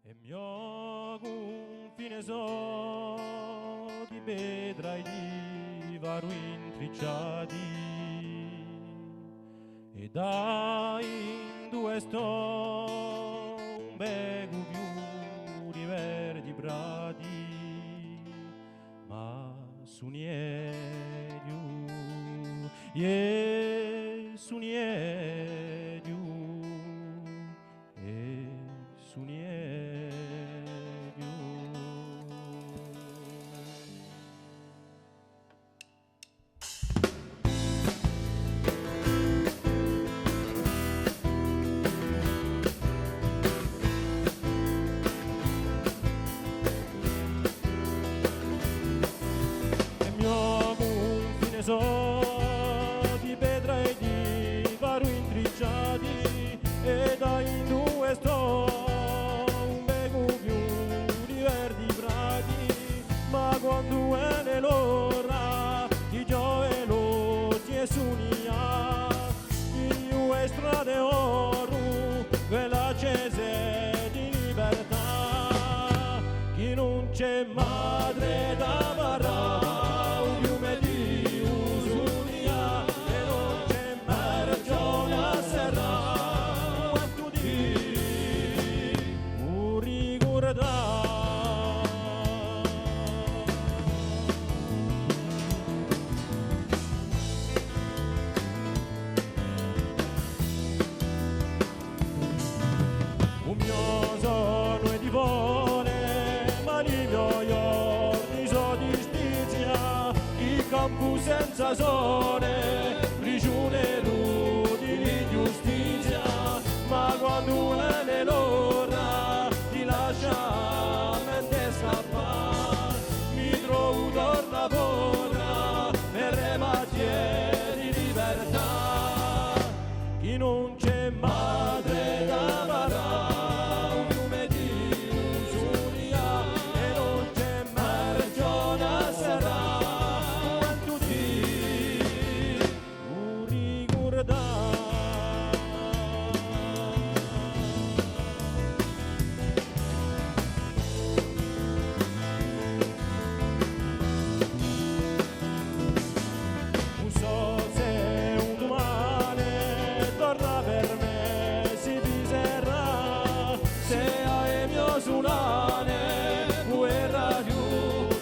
E mio confine so di pietra e di varu intricciati, e da in due sto un beco più di verdi prati, ma su niediu, su niediu, su niediu. E mio confine so di pietra e di varu intricciati, e da in due sto un beco più di verdi prati, ma quando è nell'ora di giovane ci è sunia in strade oro quella accese di libertà, chi non c'è madre da barra un fiume di usunia, e non c'è mercione a serra quanto di un ricordare. Un mio sonno è di vole, ma di mio giorni so di stizia, il campo senza sole, prigioniero di giustizia, ma quando è l'ora di lasciare scappare, mi trovo torna porra per le materie di libertà, chi non c'è madre da barà.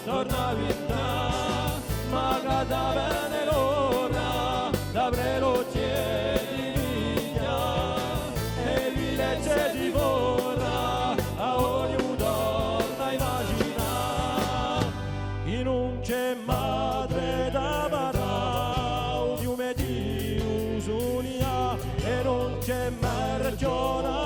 Torna vita, ma cada bene l'ora d'avrei l'occhio di viglia, e villezze di vorra a ognuno torna a immaginare, chi non c'è madre da barà un fiume di usunia, e non c'è merciona